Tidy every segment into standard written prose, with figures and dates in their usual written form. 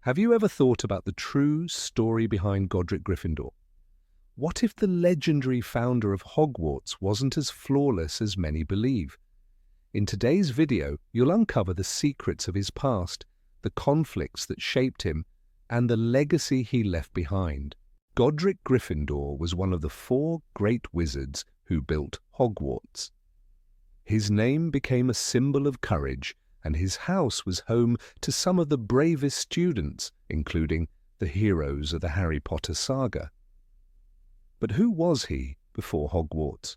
Have you ever thought about the true story behind Godric Gryffindor? What if the legendary founder of Hogwarts wasn't as flawless as many believe? In today's video, you'll uncover the secrets of his past, the conflicts that shaped him, and the legacy he left behind. Godric Gryffindor was one of the 4 great wizards who built Hogwarts. His name became a symbol of courage, and his house was home to some of the bravest students, including the heroes of the Harry Potter saga. But who was he before Hogwarts?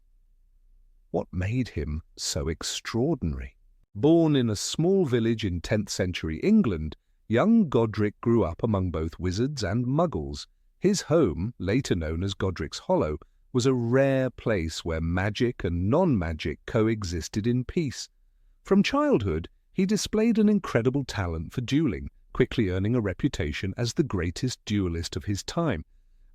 What made him so extraordinary? Born in a small village in 10th century England, young Godric grew up among both wizards and muggles. His home, later known as Godric's Hollow, was a rare place where magic and non-magic coexisted in peace. From childhood, he displayed an incredible talent for dueling, quickly earning a reputation as the greatest duelist of his time.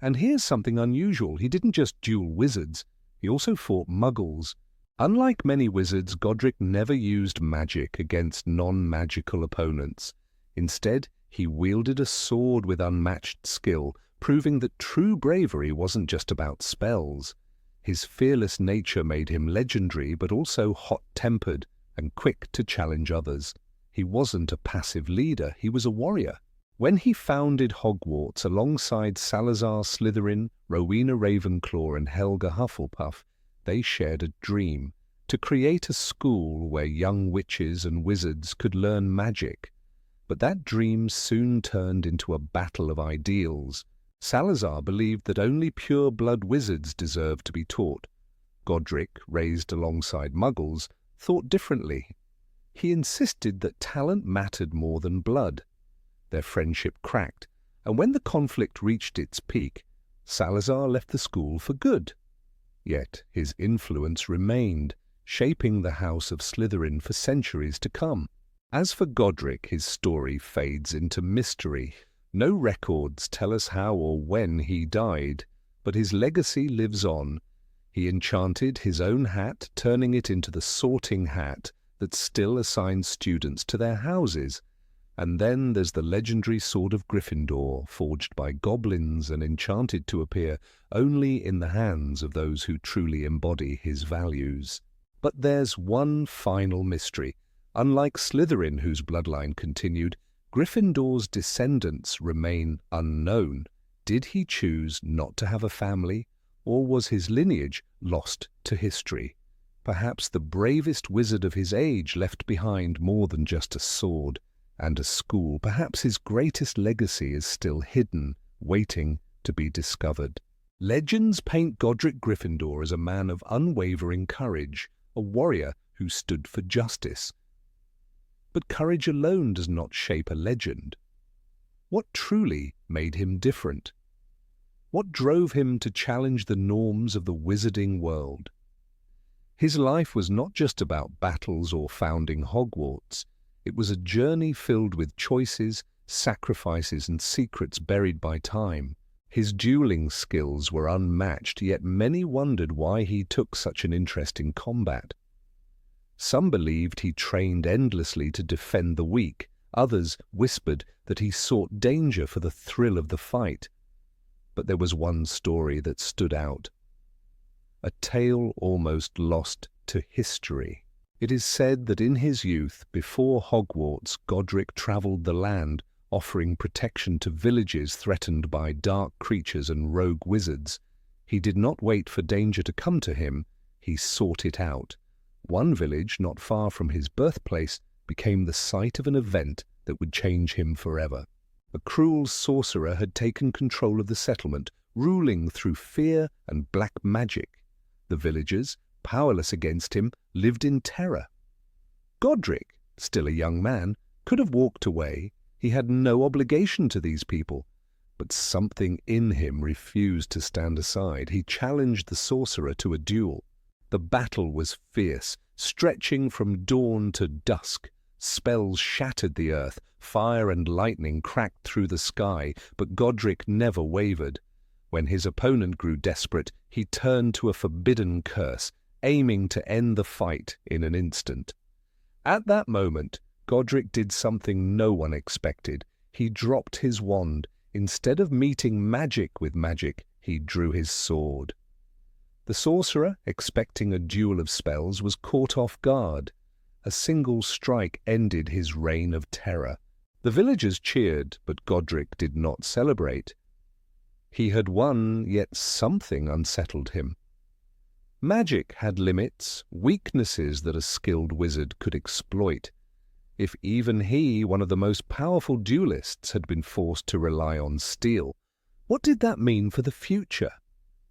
And here's something unusual: he didn't just duel wizards, he also fought muggles. Unlike many wizards, Godric never used magic against non-magical opponents. Instead, he wielded a sword with unmatched skill, proving that true bravery wasn't just about spells. His fearless nature made him legendary, but also hot-tempered and quick to challenge others. He wasn't a passive leader, he was a warrior. When he founded Hogwarts alongside Salazar Slytherin, Rowena Ravenclaw and Helga Hufflepuff, they shared a dream: to create a school where young witches and wizards could learn magic. But that dream soon turned into a battle of ideals. Salazar believed that only pure-blood wizards deserved to be taught. Godric, raised alongside muggles, thought differently. He insisted that talent mattered more than blood. Their friendship cracked, and when the conflict reached its peak, Salazar left the school for good. Yet his influence remained, shaping the House of Slytherin for centuries to come. As for Godric, his story fades into mystery. No records tell us how or when he died, but his legacy lives on. He enchanted his own hat, turning it into the sorting hat that still assigns students to their houses. And then there's the legendary Sword of Gryffindor, forged by goblins and enchanted to appear only in the hands of those who truly embody his values. But there's one final mystery. Unlike Slytherin, whose bloodline continued, Gryffindor's descendants remain unknown. Did he choose not to have a family, or was his lineage lost to history? Perhaps the bravest wizard of his age left behind more than just a sword and a school. Perhaps his greatest legacy is still hidden, waiting to be discovered. Legends paint Godric Gryffindor as a man of unwavering courage, a warrior who stood for justice. But courage alone does not shape a legend. What truly made him different? What drove him to challenge the norms of the wizarding world? His life was not just about battles or founding Hogwarts. It was a journey filled with choices, sacrifices, and secrets buried by time. His dueling skills were unmatched, yet many wondered why he took such an interest in combat. Some believed he trained endlessly to defend the weak. Others whispered that he sought danger for the thrill of the fight. But there was one story that stood out, a tale almost lost to history. It is said that in his youth, before Hogwarts, Godric travelled the land, offering protection to villages threatened by dark creatures and rogue wizards. He did not wait for danger to come to him, he sought it out. One village, not far from his birthplace, became the site of an event that would change him forever. A cruel sorcerer had taken control of the settlement, ruling through fear and black magic. The villagers, powerless against him, lived in terror. Godric, still a young man, could have walked away. He had no obligation to these people. But something in him refused to stand aside. He challenged the sorcerer to a duel. The battle was fierce, stretching from dawn to dusk. Spells shattered the earth, fire and lightning cracked through the sky, but Godric never wavered. When his opponent grew desperate, he turned to a forbidden curse, aiming to end the fight in an instant. At that moment, Godric did something no one expected. He dropped his wand. Instead of meeting magic with magic, he drew his sword. The sorcerer, expecting a duel of spells, was caught off guard. A single strike ended his reign of terror. The villagers cheered, but Godric did not celebrate. He had won, yet something unsettled him. Magic had limits, weaknesses that a skilled wizard could exploit. If even he, one of the most powerful duelists, had been forced to rely on steel, what did that mean for the future?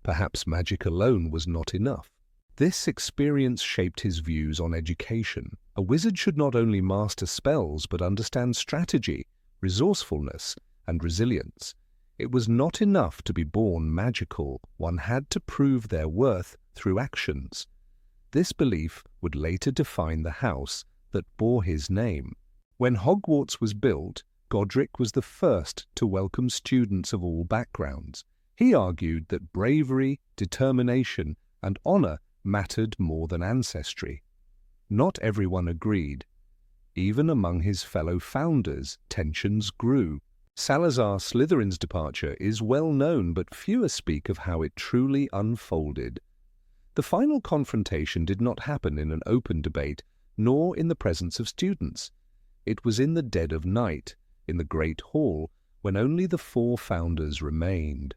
Perhaps magic alone was not enough. This experience shaped his views on education. A wizard should not only master spells, but understand strategy, resourcefulness, and resilience. It was not enough to be born magical. One had to prove their worth through actions. This belief would later define the house that bore his name. When Hogwarts was built, Godric was the first to welcome students of all backgrounds. He argued that bravery, determination, and honor mattered more than ancestry. Not everyone agreed. Even among his fellow founders, tensions grew. Salazar Slytherin's departure is well known, but fewer speak of how it truly unfolded. The final confrontation did not happen in an open debate, nor in the presence of students. It was in the dead of night, in the great hall, when only the four founders remained.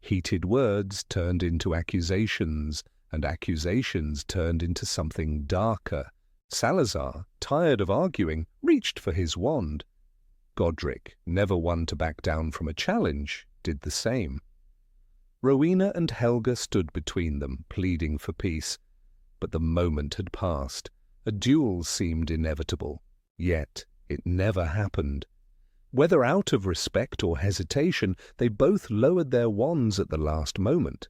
Heated words turned into accusations, and accusations turned into something darker. Salazar, tired of arguing, reached for his wand. Godric, never one to back down from a challenge, did the same. Rowena and Helga stood between them, pleading for peace. But the moment had passed. A duel seemed inevitable. Yet it never happened. Whether out of respect or hesitation, they both lowered their wands at the last moment.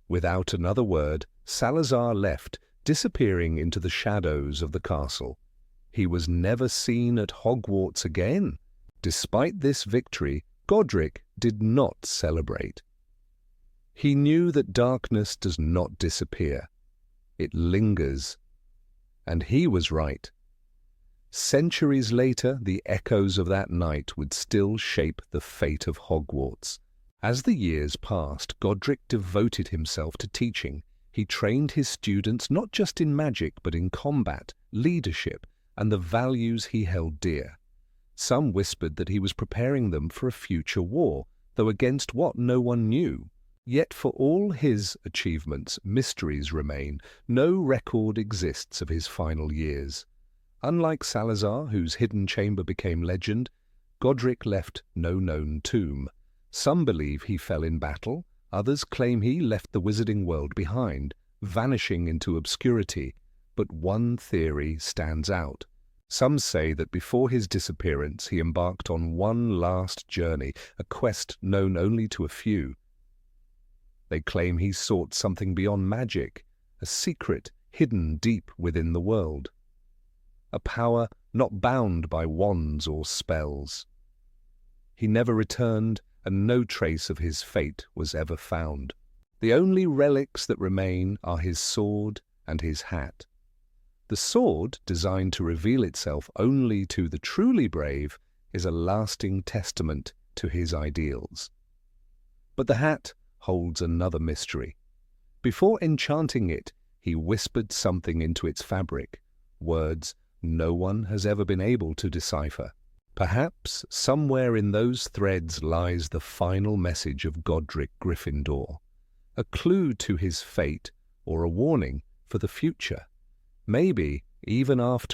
Without another word, Salazar left, disappearing into the shadows of the castle. He was never seen at Hogwarts again. Despite this victory, Godric did not celebrate. He knew that darkness does not disappear. It lingers. And he was right. Centuries later, the echoes of that night would still shape the fate of Hogwarts. As the years passed, Godric devoted himself to teaching. He trained his students not just in magic, but in combat, leadership, and the values he held dear. Some whispered that he was preparing them for a future war, though against what no one knew. Yet for all his achievements, mysteries remain. No record exists of his final years. Unlike Salazar, whose hidden chamber became legend, Godric left no known tomb. Some believe he fell in battle, others claim he left the wizarding world behind, vanishing into obscurity. But one theory stands out. Some say that before his disappearance he embarked on one last journey, a quest known only to a few. They claim he sought something beyond magic, a secret hidden deep within the world. A power not bound by wands or spells. He never returned, and no trace of his fate was ever found. The only relics that remain are his sword and his hat. The sword, designed to reveal itself only to the truly brave, is a lasting testament to his ideals. But the hat holds another mystery. Before enchanting it, he whispered something into its fabric, words no one has ever been able to decipher. Perhaps somewhere in those threads lies the final message of Godric Gryffindor, a clue to his fate or a warning for the future. Maybe, even after